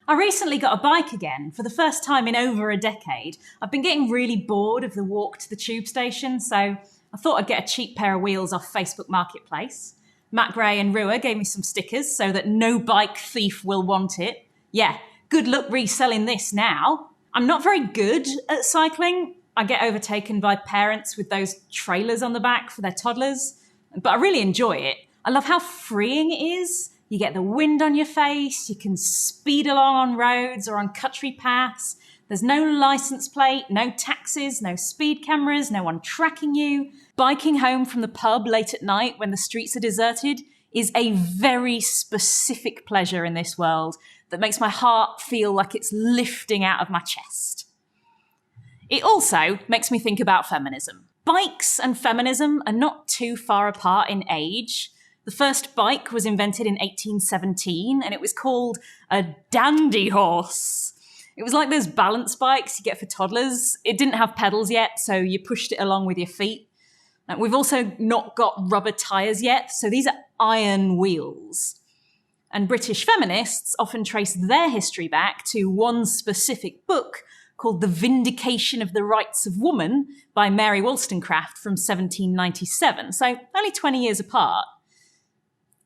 I recently got a bike again for the first time in over a decade. I've been getting really bored of the walk to the tube station, so I thought I'd get a cheap pair of wheels off Facebook Marketplace. Matt Gray and Rua gave me some stickers so that no bike thief will want it. Yeah, good luck reselling this now. I'm not very good at cycling. I get overtaken by parents with those trailers on the back for their toddlers, but I really enjoy it. I love how freeing it is. You get the wind on your face, you can speed along on roads or on country paths. There's no license plate, no taxes, no speed cameras, no one tracking you. Biking home from the pub late at night when the streets are deserted is a very specific pleasure in this world that makes my heart feel like it's lifting out of my chest. It also makes me think about feminism. Bikes and feminism are not too far apart in age. The first bike was invented in 1817 and it was called a dandy horse. It was like those balance bikes you get for toddlers. It didn't have pedals yet, so you pushed it along with your feet. We've also not got rubber tyres yet, so these are iron wheels. And British feminists often trace their history back to one specific book called The Vindication of the Rights of Woman by Mary Wollstonecraft from 1797, so only 20 years apart.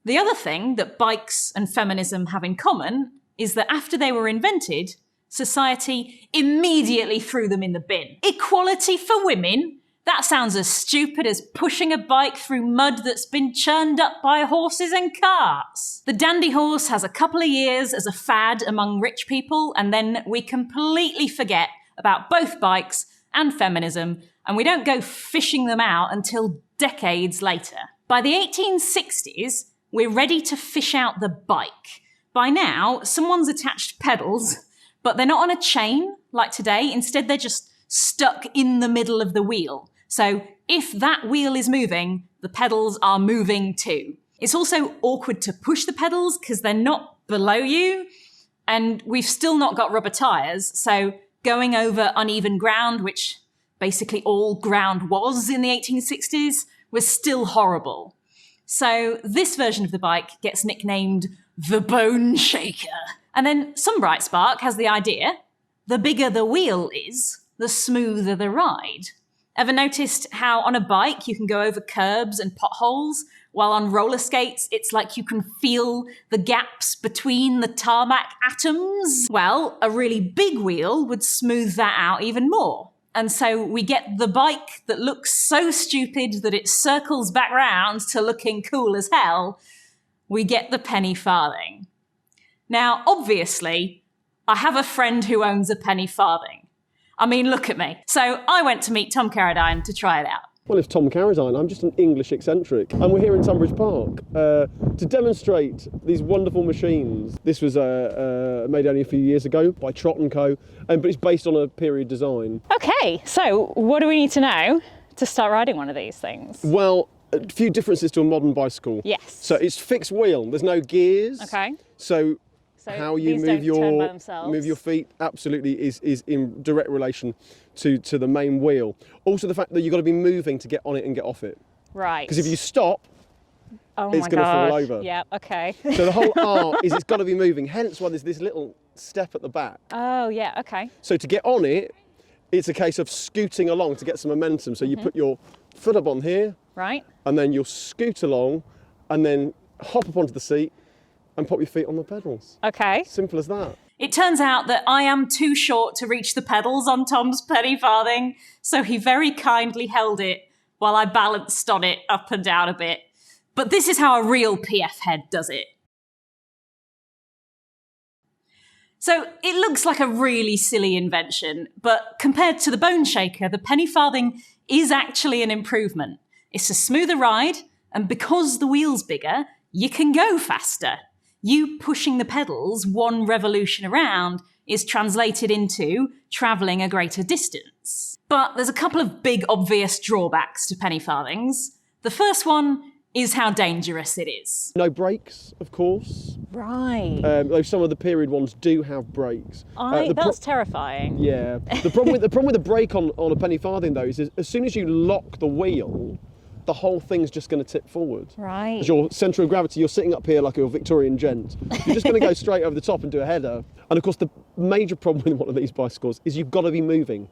The other thing that bikes and feminism have in common is that after they were invented, society immediately threw them in the bin. Equality for women? That sounds as stupid as pushing a bike through mud that's been churned up by horses and carts. The dandy horse has a couple of years as a fad among rich people, and then we completely forget about both bikes and feminism, and we don't go fishing them out until decades later. By the 1860s, we're ready to fish out the bike. By now, someone's attached pedals, but they're not on a chain like today. Instead, they're just stuck in the middle of the wheel. So if that wheel is moving, the pedals are moving too. It's also awkward to push the pedals because they're not below you, and we've still not got rubber tyres, so going over uneven ground, which basically all ground was in the 1860s, was still horrible. So this version of the bike gets nicknamed the Bone Shaker. And then some bright spark has the idea, the bigger the wheel is, the smoother the ride. Ever noticed how on a bike you can go over curbs and potholes, while on roller skates it's like you can feel the gaps between the tarmac atoms? Well, a really big wheel would smooth that out even more. And so we get the bike that looks so stupid that it circles back round to looking cool as hell. We get the penny farthing. Now, obviously, I have a friend who owns a penny farthing. I mean, look at me. So I went to meet Tom Carradine to try it out. Well, it's Tom Carradine. I'm just an English eccentric, and we're here in Tunbridge Park to demonstrate these wonderful machines. This was made only a few years ago by Trott & Co, but it's based on a period design. Okay, so what do we need to know to start riding one of these things? Well, a few differences to a modern bicycle. Yes. So it's fixed wheel. There's no gears. Okay. So how you move your feet absolutely is in direct relation to the main wheel. Also the fact that you've got to be moving to get on it and get off it. Right. Because if you stop, it's going to fall over. Yeah, okay. So the whole art is it's got to be moving, hence why there's this little step at the back. Oh, yeah, okay. So to get on it, it's a case of scooting along to get some momentum. So you put your foot up on here. Right. And then you'll scoot along and then hop up onto the seat and pop your feet on the pedals. Okay. Simple as that. It turns out that I am too short to reach the pedals on Tom's penny farthing, so he very kindly held it while I balanced on it up and down a bit. But this is how a real PF head does it. So it looks like a really silly invention, but compared to the Bone Shaker, the penny farthing is actually an improvement. It's a smoother ride, and because the wheel's bigger, you can go faster. You pushing the pedals one revolution around is translated into travelling a greater distance. But there's a couple of big obvious drawbacks to penny farthings. The first one is how dangerous it is. No brakes, of course. Right. Though some of the period ones do have brakes. That's terrifying. Yeah. The problem with the brake on a penny farthing though is as soon as you lock the wheel, the whole thing's just going to tip forward. Right. As your centre of gravity, you're sitting up here like a Victorian gent. You're just going to go straight over the top and do a header. And of course, the major problem with one of these bicycles is you've got to be moving.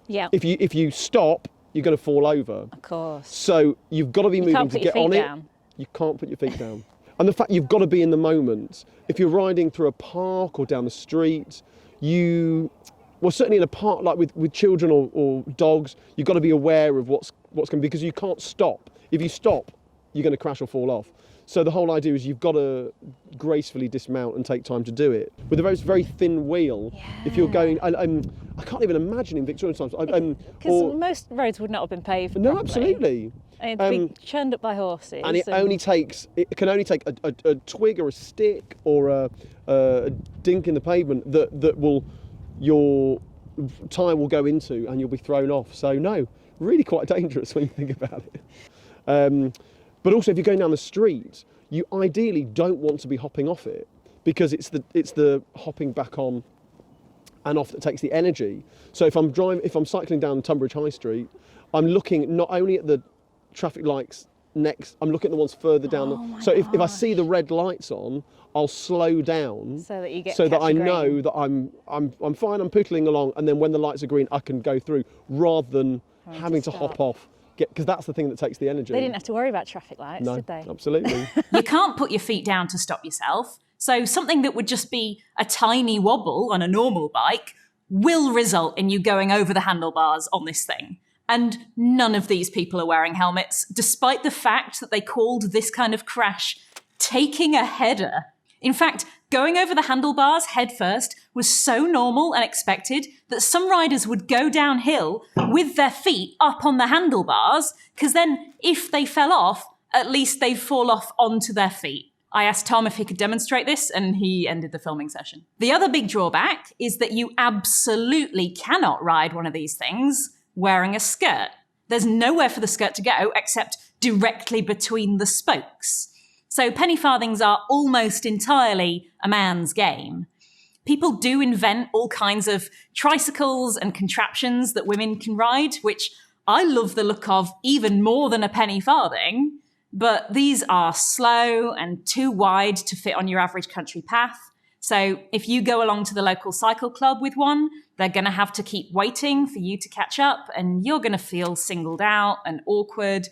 Yeah. If you stop, you're going to fall over. Of course. So you've got to be moving to get on it. Down. You can't put your feet down. And the fact you've got to be in the moment. If you're riding through a park or down the street, well, certainly in a park like with children or dogs, you've got to be aware of what's going, because you can't stop. If you stop, you're going to crash or fall off. So the whole idea is you've got to gracefully dismount and take time to do it. With a very, very thin wheel, if you're going, I can't even imagine in Victorian times. Because most roads would not have been paved No, properly. Absolutely. It'd be churned up by horses. And it can only take a twig or a stick or a dink in the pavement that your tyre will go into and you'll be thrown off. So no, really quite dangerous when you think about it. But also if you're going down the street, you ideally don't want to be hopping off it, because it's the hopping back on and off that takes the energy. So if I'm cycling down Tunbridge High Street, I'm looking not only at the traffic lights next, I'm looking at the ones further down. So if I see the red lights on, I'll slow down so that you get so that I know that I'm fine, I'm pootling along, and then when the lights are green, I can go through rather than having to hop off. Because that's the thing that takes the energy. They didn't have to worry about traffic lights, no, did they? Absolutely. You can't put your feet down to stop yourself. So something that would just be a tiny wobble on a normal bike will result in you going over the handlebars on this thing. And none of these people are wearing helmets, despite the fact that they called this kind of crash taking a header. In fact, going over the handlebars headfirst was so normal and expected that some riders would go downhill with their feet up on the handlebars, because then if they fell off, at least they'd fall off onto their feet. I asked Tom if he could demonstrate this, and he ended the filming session. The other big drawback is that you absolutely cannot ride one of these things wearing a skirt. There's nowhere for the skirt to go except directly between the spokes. So penny farthings are almost entirely a man's game. People do invent all kinds of tricycles and contraptions that women can ride, which I love the look of even more than a penny farthing, but these are slow and too wide to fit on your average country path. So if you go along to the local cycle club with one, they're going to have to keep waiting for you to catch up, and you're going to feel singled out and awkward.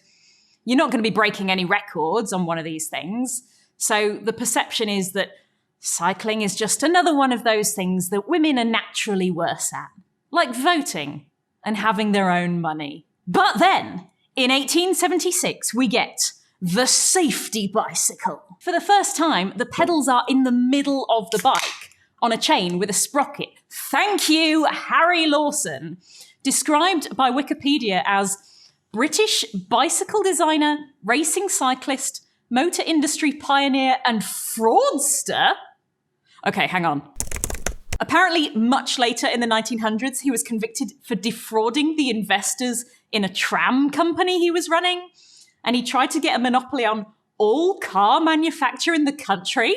You're not going to be breaking any records on one of these things. So the perception is that cycling is just another one of those things that women are naturally worse at, like voting and having their own money. But then, in 1876, we get the safety bicycle. For the first time, the pedals are in the middle of the bike on a chain with a sprocket. Thank you, Harry Lawson. Described by Wikipedia as British bicycle designer, racing cyclist, motor industry pioneer, and fraudster? Okay, hang on. Apparently, much later in the 1900s, he was convicted for defrauding the investors in a tram company he was running, and he tried to get a monopoly on all car manufacture in the country,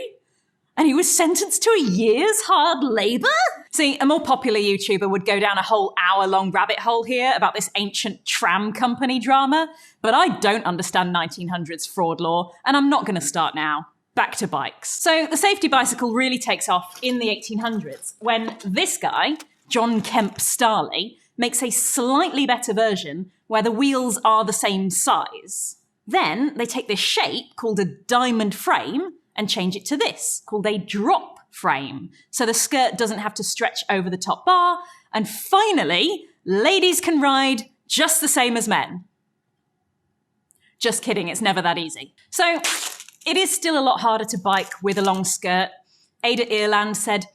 and he was sentenced to a year's hard labour? See, a more popular YouTuber would go down a whole hour-long rabbit hole here about this ancient tram company drama, but I don't understand 1900s fraud law, and I'm not going to start now. Back to bikes. So the safety bicycle really takes off in the 1800s, when this guy, John Kemp Starley, makes a slightly better version where the wheels are the same size. Then they take this shape called a diamond frame and change it to this, called a drop frame, so the skirt doesn't have to stretch over the top bar. And finally, ladies can ride just the same as men. Just kidding, it's never that easy. So it is still a lot harder to bike with a long skirt. Ada Earland said,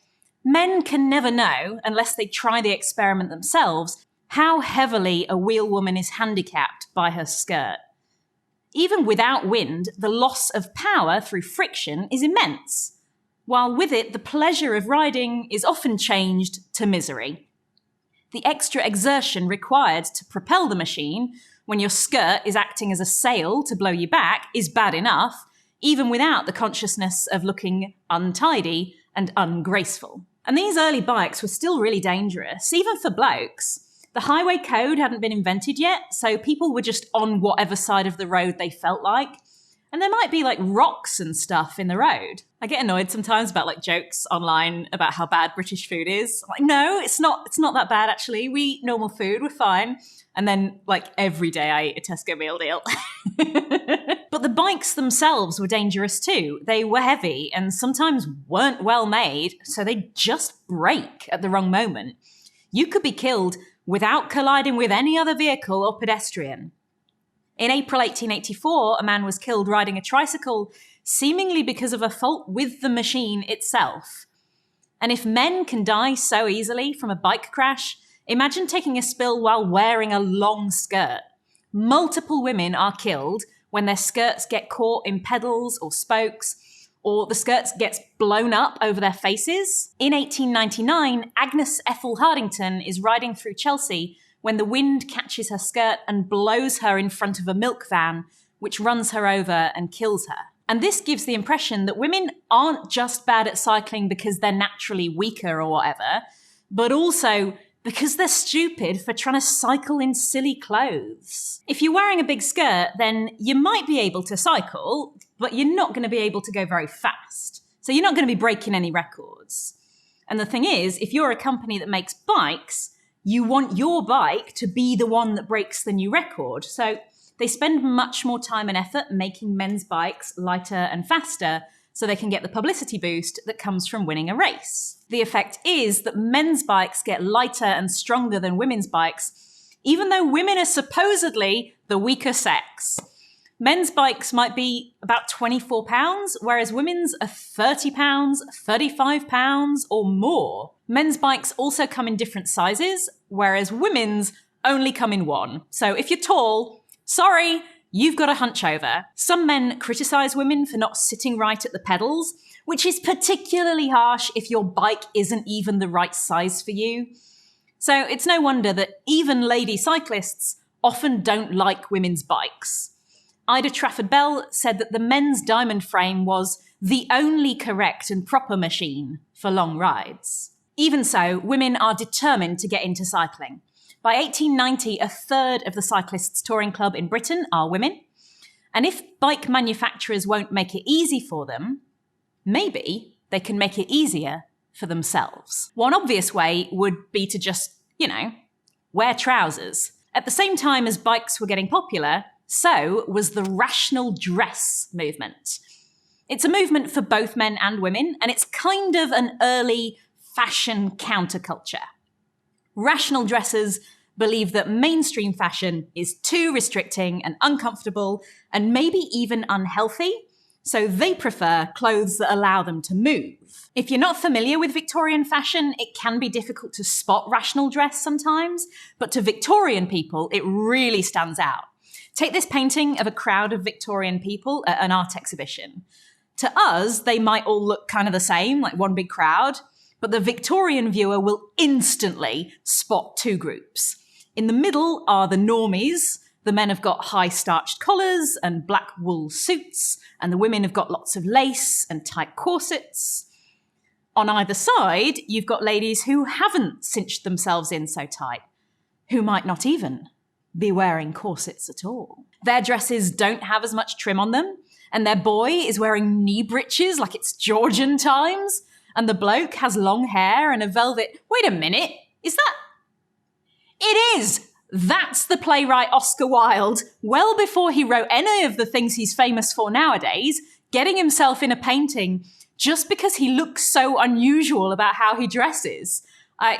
"Men can never know, unless they try the experiment themselves, how heavily a wheelwoman is handicapped by her skirt. Even without wind, the loss of power through friction is immense, while with it, the pleasure of riding is often changed to misery. The extra exertion required to propel the machine, when your skirt is acting as a sail to blow you back, is bad enough, even without the consciousness of looking untidy and ungraceful." And these early bikes were still really dangerous, even for blokes. The highway code hadn't been invented yet, so people were just on whatever side of the road they felt like. And there might be like rocks and stuff in the road. I get annoyed sometimes about like jokes online about how bad British food is. I'm like, no, it's not that bad actually. We eat normal food, we're fine. And then like every day I eat a Tesco meal deal. But the bikes themselves were dangerous too. They were heavy and sometimes weren't well made, so they just break at the wrong moment. You could be killed without colliding with any other vehicle or pedestrian. In April 1884, a man was killed riding a tricycle, seemingly because of a fault with the machine itself. And if men can die so easily from a bike crash, imagine taking a spill while wearing a long skirt. Multiple women are killed when their skirts get caught in pedals or spokes, or the skirts gets blown up over their faces. In 1899, Agnes Ethel Hardington is riding through Chelsea when the wind catches her skirt and blows her in front of a milk van, which runs her over and kills her. And this gives the impression that women aren't just bad at cycling because they're naturally weaker or whatever, but also because they're stupid for trying to cycle in silly clothes. If you're wearing a big skirt, then you might be able to cycle, but you're not going to be able to go very fast. So you're not going to be breaking any records. And the thing is, if you're a company that makes bikes, you want your bike to be the one that breaks the new record. So they spend much more time and effort making men's bikes lighter and faster so they can get the publicity boost that comes from winning a race. The effect is that men's bikes get lighter and stronger than women's bikes, even though women are supposedly the weaker sex. Men's bikes might be about 24 pounds, whereas women's are 30 pounds, 35 pounds, or more. Men's bikes also come in different sizes, whereas women's only come in one. So if you're tall, sorry, you've got a hunch over. Some men criticize women for not sitting right at the pedals, which is particularly harsh if your bike isn't even the right size for you. So it's no wonder that even lady cyclists often don't like women's bikes. Ida Trafford-Bell said that the men's diamond frame was the only correct and proper machine for long rides. Even so, women are determined to get into cycling. By 1890, a third of the cyclists touring club in Britain are women. And if bike manufacturers won't make it easy for them, maybe they can make it easier for themselves. One obvious way would be to just, wear trousers. At the same time as bikes were getting popular, so was the rational dress movement. It's a movement for both men and women, and it's kind of an early fashion counterculture. Rational dressers believe that mainstream fashion is too restricting and uncomfortable and maybe even unhealthy, so they prefer clothes that allow them to move. If you're not familiar with Victorian fashion, it can be difficult to spot rational dress sometimes, but to Victorian people, it really stands out. Take this painting of a crowd of Victorian people at an art exhibition. To us, they might all look kind of the same, like one big crowd, but the Victorian viewer will instantly spot two groups. In the middle are the normies. The men have got high starched collars and black wool suits, and the women have got lots of lace and tight corsets. On either side, you've got ladies who haven't cinched themselves in so tight, who might not even be wearing corsets at all. Their dresses don't have as much trim on them, and their boy is wearing knee breeches like it's Georgian times, and the bloke has long hair and a velvet... Wait a minute, is that... It is! That's the playwright Oscar Wilde, well before he wrote any of the things he's famous for nowadays, getting himself in a painting just because he looks so unusual about how he dresses. I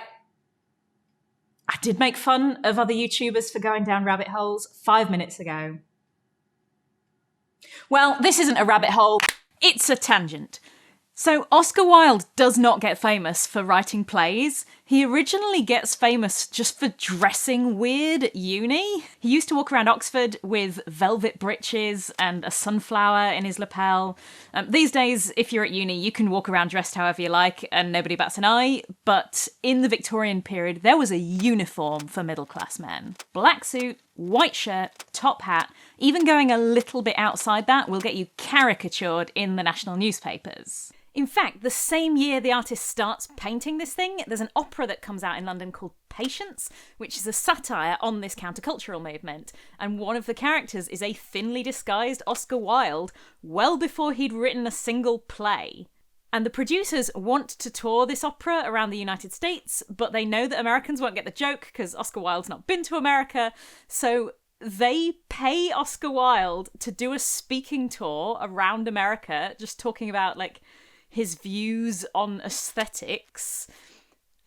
did make fun of other YouTubers for going down rabbit holes 5 minutes ago. Well, this isn't a rabbit hole, it's a tangent. So Oscar Wilde does not get famous for writing plays. He originally gets famous just for dressing weird at uni. He used to walk around Oxford with velvet breeches and a sunflower in his lapel. These days, if you're at uni, you can walk around dressed however you like and nobody bats an eye. But in the Victorian period, there was a uniform for middle-class men. Black suit, white shirt, top hat, even going a little bit outside that will get you caricatured in the national newspapers. In fact, the same year the artist starts painting this thing, there's an opera that comes out in London called Patience, which is a satire on this countercultural movement. And one of the characters is a thinly disguised Oscar Wilde, well before he'd written a single play. And the producers want to tour this opera around the United States, but they know that Americans won't get the joke because Oscar Wilde's not been to America. So they pay Oscar Wilde to do a speaking tour around America, just talking about, like, his views on aesthetics.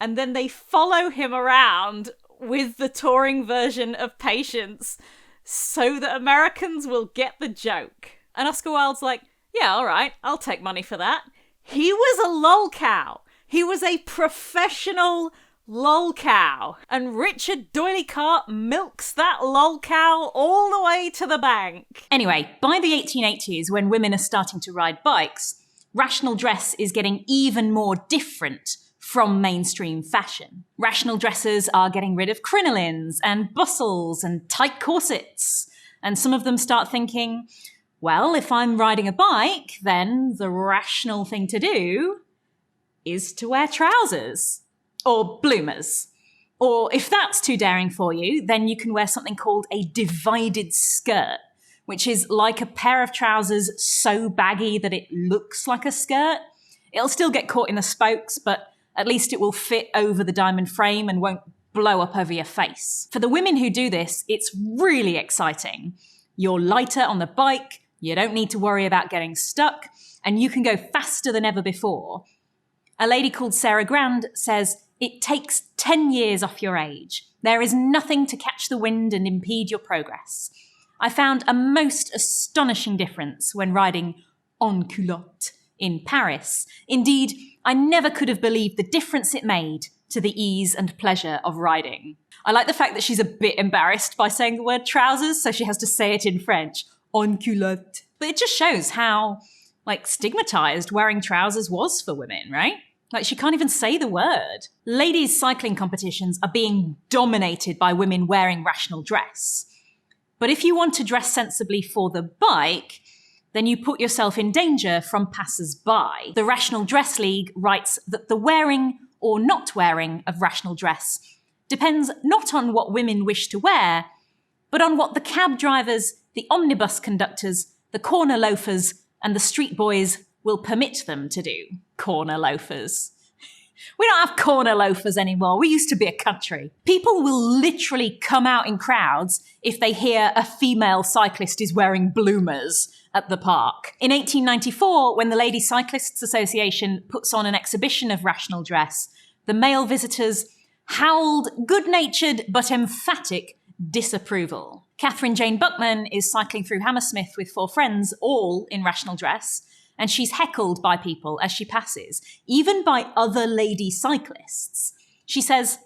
And then they follow him around with the touring version of Patience so that Americans will get the joke. And Oscar Wilde's like, yeah, all right, I'll take money for that. He was a lolcow. He was a professional lolcow. And Richard D'Oyley Carte milks that lolcow all the way to the bank. Anyway, by the 1880s, when women are starting to ride bikes, rational dress is getting even more different from mainstream fashion. Rational dressers are getting rid of crinolines and bustles and tight corsets. And some of them start thinking, well, if I'm riding a bike, then the rational thing to do is to wear trousers or bloomers. Or if that's too daring for you, then you can wear something called a divided skirt, which is like a pair of trousers so baggy that it looks like a skirt. It'll still get caught in the spokes, but at least it will fit over the diamond frame and won't blow up over your face. For the women who do this, it's really exciting. You're lighter on the bike, you don't need to worry about getting stuck, and you can go faster than ever before. A lady called Sarah Grand says, it takes 10 years off your age. There is nothing to catch the wind and impede your progress. I found a most astonishing difference when riding en culotte in Paris. Indeed, I never could have believed the difference it made to the ease and pleasure of riding. I like the fact that she's a bit embarrassed by saying the word trousers, so she has to say it in French, en culotte. But it just shows how, stigmatized wearing trousers was for women, right? She can't even say the word. Ladies' cycling competitions are being dominated by women wearing rational dress. But if you want to dress sensibly for the bike, then you put yourself in danger from passers-by. The Rational Dress League writes that the wearing or not wearing of rational dress depends not on what women wish to wear, but on what the cab drivers, the omnibus conductors, the corner loafers, and the street boys will permit them to do. Corner loafers. We don't have corner loafers anymore. We used to be a country. People will literally come out in crowds if they hear a female cyclist is wearing bloomers at the park. In 1894, when the Lady Cyclists Association puts on an exhibition of rational dress, the male visitors howled good-natured but emphatic disapproval. Catherine Jane Buckman is cycling through Hammersmith with 4 friends, all in rational dress, and she's heckled by people as she passes, even by other lady cyclists. She says,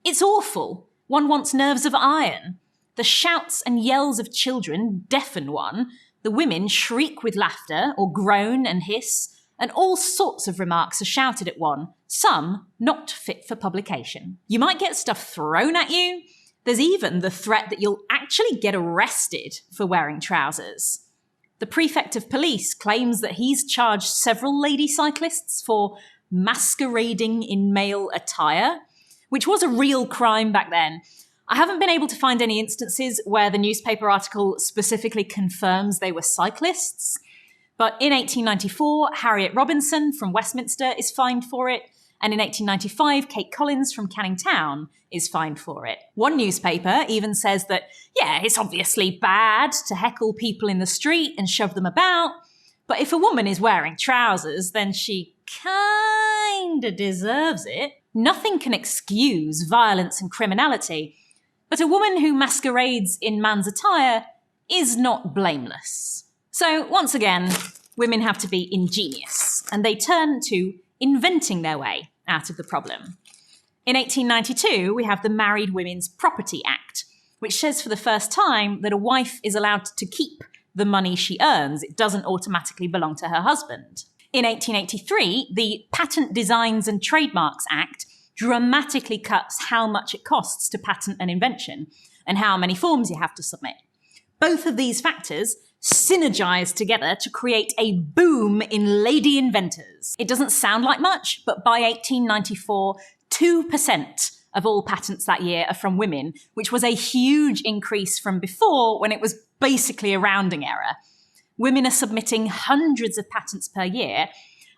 "It's awful. One wants nerves of iron. The shouts and yells of children deafen one. The women shriek with laughter or groan and hiss, and all sorts of remarks are shouted at one, some not fit for publication. You might get stuff thrown at you. There's even the threat that you'll actually get arrested for wearing trousers." The prefect of police claims that he's charged several lady cyclists for masquerading in male attire, which was a real crime back then. I haven't been able to find any instances where the newspaper article specifically confirms they were cyclists, but in 1894, Harriet Robinson from Westminster is fined for it, and in 1895, Kate Collins from Canning Town is fined for it. One newspaper even says that, yeah, it's obviously bad to heckle people in the street and shove them about, but if a woman is wearing trousers, then she kinda deserves it. Nothing can excuse violence and criminality, but a woman who masquerades in man's attire is not blameless. So once again, women have to be ingenious, and they turn to inventing their way out of the problem. In 1892, we have the Married Women's Property Act, which says for the first time that a wife is allowed to keep the money she earns. It doesn't automatically belong to her husband. In 1883, the Patent Designs and Trademarks Act dramatically cuts how much it costs to patent an invention. and how many forms you have to submit. Both of these factors synergize together to create a boom in lady inventors. It doesn't sound like much, but by 1894, 2% of all patents that year are from women, which was a huge increase from before when it was basically a rounding error. Women are submitting hundreds of patents per year,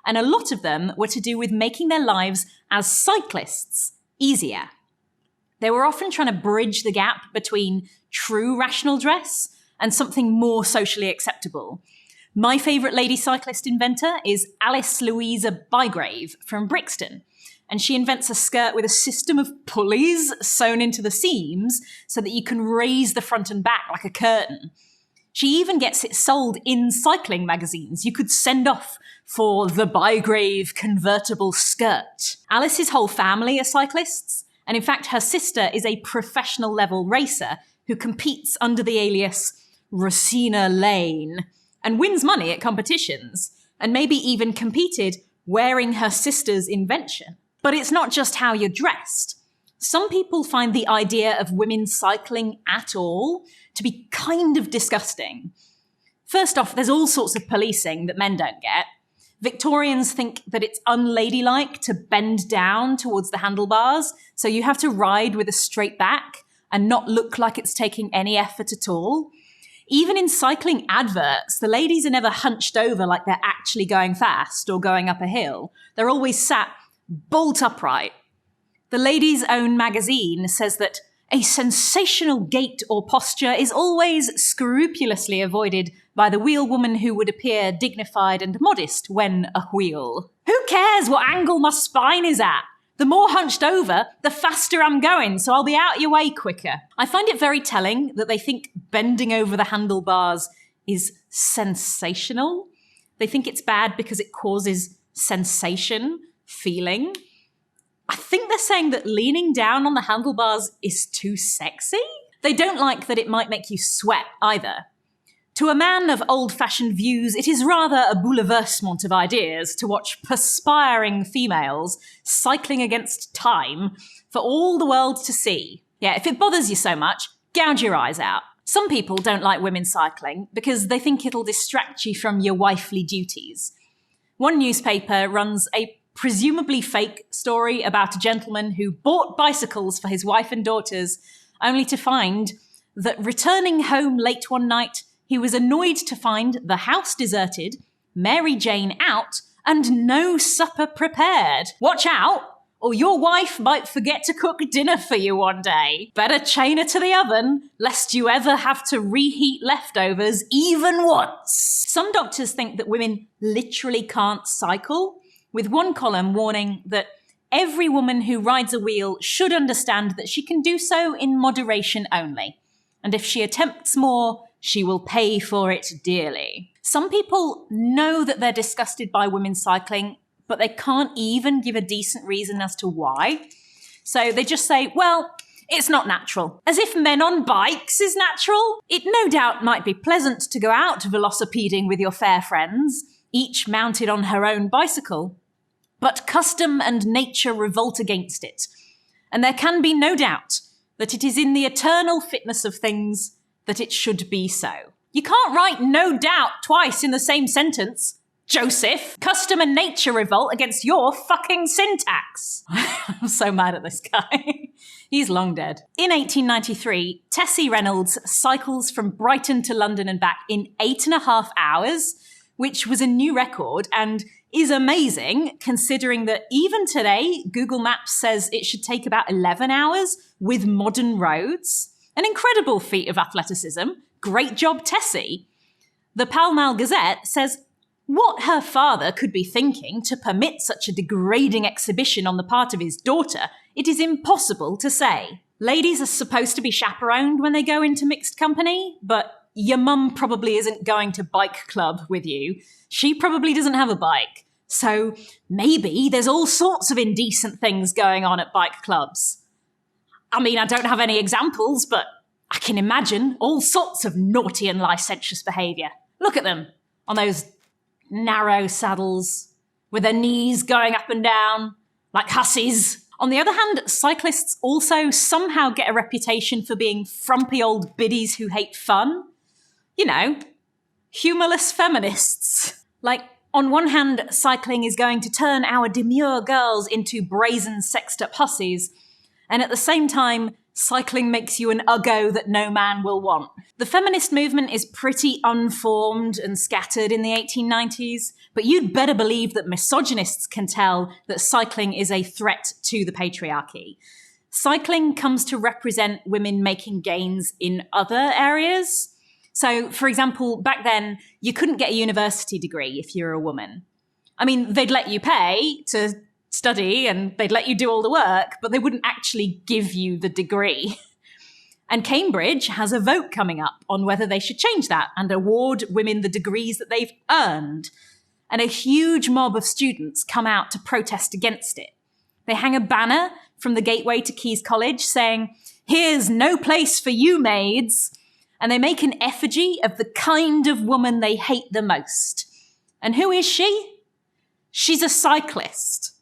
and a lot of them were to do with making their lives as cyclists easier. They were often trying to bridge the gap between true rational dress and something more socially acceptable. My favourite lady cyclist inventor is Alice Louisa Bygrave from Brixton, and she invents a skirt with a system of pulleys sewn into the seams so that you can raise the front and back like a curtain. She even gets it sold in cycling magazines. You could send off for the Bygrave convertible skirt. Alice's whole family are cyclists, and in fact her sister is a professional level racer who competes under the alias Rosina Lane and wins money at competitions, and maybe even competed wearing her sister's invention. But it's not just how you're dressed. Some people find the idea of women cycling at all to be kind of disgusting. First off, there's all sorts of policing that men don't get. Victorians think that it's unladylike to bend down towards the handlebars, so you have to ride with a straight back and not look like it's taking any effort at all. Even in cycling adverts, the ladies are never hunched over like they're actually going fast or going up a hill. They're always sat bolt upright. The Ladies' Own magazine says that a sensational gait or posture is always scrupulously avoided by the wheelwoman who would appear dignified and modest when a wheel. Who cares what angle my spine is at? The more hunched over, the faster I'm going, so I'll be out your way quicker. I find it very telling that they think bending over the handlebars is sensational. They think it's bad because it causes sensation, feeling. I think they're saying that leaning down on the handlebars is too sexy. They don't like that it might make you sweat either. To a man of old-fashioned views, it is rather a bouleversement of ideas to watch perspiring females cycling against time for all the world to see. Yeah, if it bothers you so much, gouge your eyes out. Some people don't like women cycling because they think it'll distract you from your wifely duties. One newspaper runs a presumably fake story about a gentleman who bought bicycles for his wife and daughters, only to find that returning home late one night, he was annoyed to find the house deserted, Mary Jane out, and no supper prepared. Watch out, or your wife might forget to cook dinner for you one day. Better chain her to the oven, lest you ever have to reheat leftovers even once. Some doctors think that women literally can't cycle, with one column warning that every woman who rides a wheel should understand that she can do so in moderation only. And if she attempts more, she will pay for it dearly. Some people know that they're disgusted by women cycling, but they can't even give a decent reason as to why. So they just say, well, it's not natural. As if men on bikes is natural. It no doubt might be pleasant to go out velocipeding with your fair friends, each mounted on her own bicycle. But custom and nature revolt against it. And there can be no doubt that it is in the eternal fitness of things that it should be so. You can't write no doubt twice in the same sentence. Joseph, custom and nature revolt against your fucking syntax. I'm so mad at this guy. He's long dead. In 1893, Tessie Reynolds cycles from Brighton to London and back in 8.5 hours, which was a new record and is amazing considering that even today, Google Maps says it should take about 11 hours with modern roads. An incredible feat of athleticism. Great job, Tessie. The Pall Mall Gazette says what her father could be thinking to permit such a degrading exhibition on the part of his daughter, it is impossible to say. Ladies are supposed to be chaperoned when they go into mixed company, but your mum probably isn't going to bike club with you. She probably doesn't have a bike. So maybe there's all sorts of indecent things going on at bike clubs. I mean, I don't have any examples, but I can imagine all sorts of naughty and licentious behaviour. Look at them on those narrow saddles with their knees going up and down like hussies. On the other hand, cyclists also somehow get a reputation for being frumpy old biddies who hate fun. You know, humorless feminists. Like, on one hand, cycling is going to turn our demure girls into brazen sexed-up hussies, and at the same time, cycling makes you an uggo that no man will want. The feminist movement is pretty unformed and scattered in the 1890s, but you'd better believe that misogynists can tell that cycling is a threat to the patriarchy. Cycling comes to represent women making gains in other areas. So, for example, back then, you couldn't get a university degree if you were a woman. I mean, they'd let you pay to study and they'd let you do all the work, but they wouldn't actually give you the degree. And Cambridge has a vote coming up on whether they should change that and award women the degrees that they've earned. And a huge mob of students come out to protest against it. They hang a banner from the gateway to King's College saying, "Here's no place for you maids." And they make an effigy of the kind of woman they hate the most. And who is she? She's a cyclist.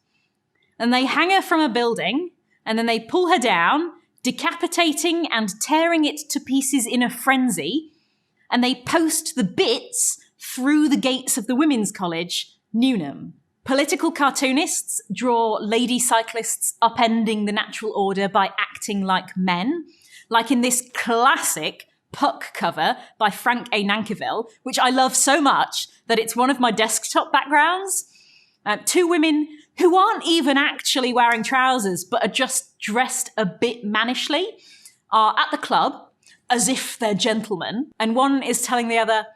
And they hang her from a building, and then they pull her down, decapitating and tearing it to pieces in a frenzy, and they post the bits through the gates of the Women's College, Newnham. Political cartoonists draw lady cyclists upending the natural order by acting like men, like in this classic Puck cover by Frank A. Nankivell, which I love so much that it's one of my desktop backgrounds. Two women who aren't even actually wearing trousers, but are just dressed a bit mannishly, are at the club, as if they're gentlemen, and one is telling the other,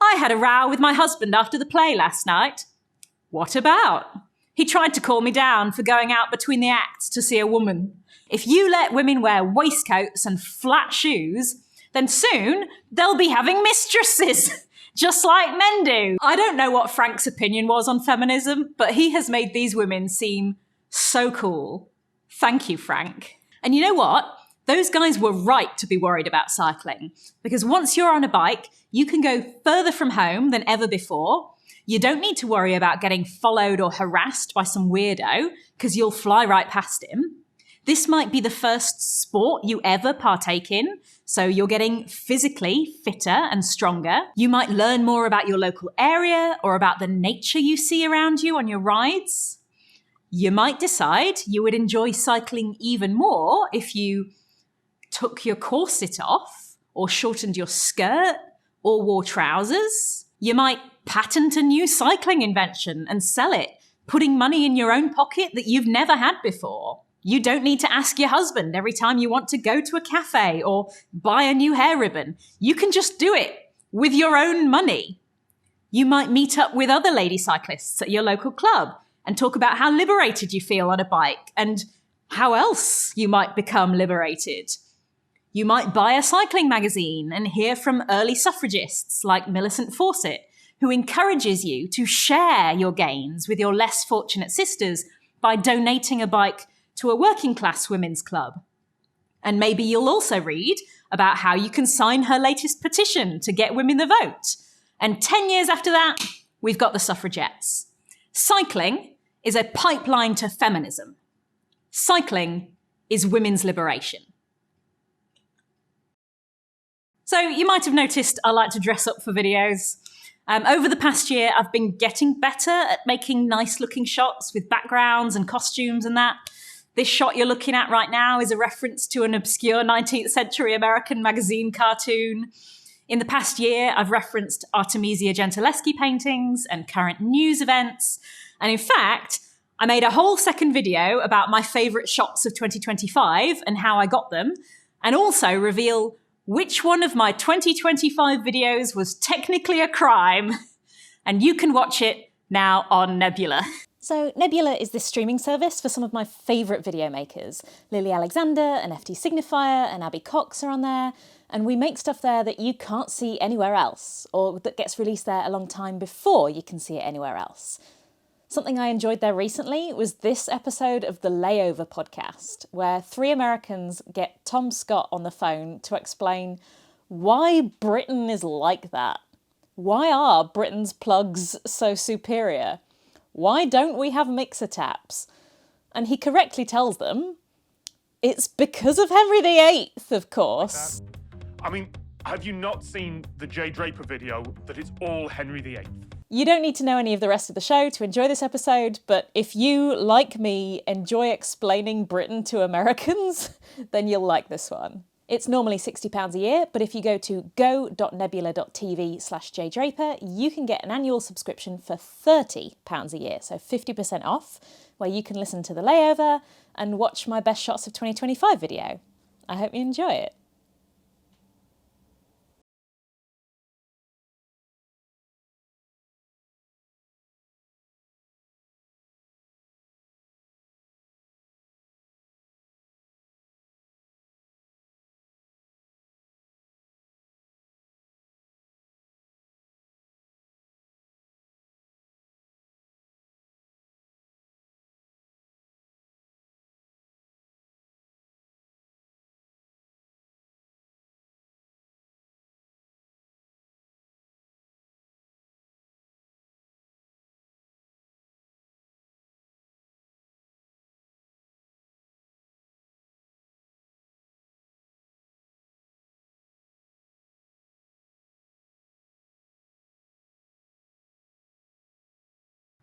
"I had a row with my husband after the play last night." "What about?" "He tried to call me down for going out between the acts to see a woman." If you let women wear waistcoats and flat shoes, then soon they'll be having mistresses, just like men do. I don't know what Frank's opinion was on feminism, but he has made these women seem so cool. Thank you, Frank. And you know what? Those guys were right to be worried about cycling, because once you're on a bike, you can go further from home than ever before. You don't need to worry about getting followed or harassed by some weirdo, because you'll fly right past him. This might be the first sport you ever partake in, so you're getting physically fitter and stronger. You might learn more about your local area or about the nature you see around you on your rides. You might decide you would enjoy cycling even more if you took your corset off or shortened your skirt or wore trousers. You might patent a new cycling invention and sell it, putting money in your own pocket that you've never had before. You don't need to ask your husband every time you want to go to a cafe or buy a new hair ribbon. You can just do it with your own money. You might meet up with other lady cyclists at your local club and talk about how liberated you feel on a bike and how else you might become liberated. You might buy a cycling magazine and hear from early suffragists like Millicent Fawcett, who encourages you to share your gains with your less fortunate sisters by donating a bike to a working class women's club. And maybe you'll also read about how you can sign her latest petition to get women the vote. And 10 years after that, we've got the suffragettes. Cycling is a pipeline to feminism. Cycling is women's liberation. So you might have noticed I like to dress up for videos. Over the past year, I've been getting better at making nice looking shots with backgrounds and costumes and that. This shot you're looking at right now is a reference to an obscure 19th century American magazine cartoon. In the past year, I've referenced Artemisia Gentileschi paintings and current news events. And in fact, I made a whole second video about my favourite shots of 2025 and how I got them, and also reveal which one of my 2025 videos was technically a crime. And you can watch it now on Nebula. So Nebula is this streaming service for some of my favourite video makers. Lily Alexander and FT Signifier and Abby Cox are on there, and we make stuff there that you can't see anywhere else, or that gets released there a long time before you can see it anywhere else. Something I enjoyed there recently was this episode of the Layover podcast, where three Americans get Tom Scott on the phone to explain why Britain is like that. Why are Britain's plugs so superior? Why don't we have mixer taps? And he correctly tells them, it's because of Henry VIII, of course. I mean, have you not seen the Jay Draper video that it's all Henry VIII? You don't need to know any of the rest of the show to enjoy this episode, but if you, like me, enjoy explaining Britain to Americans, then you'll like this one. It's normally £60 a year, but if you go to go.nebula.tv/jdraper, you can get an annual subscription for £30 a year, so 50% off, where you can listen to The Layover and watch my Best Shots of 2025 video. I hope you enjoy it.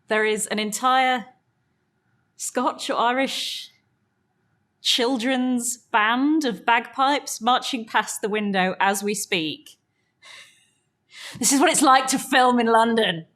There is an entire Scotch or Irish children's band of bagpipes marching past the window as we speak. This is what it's like to film in London.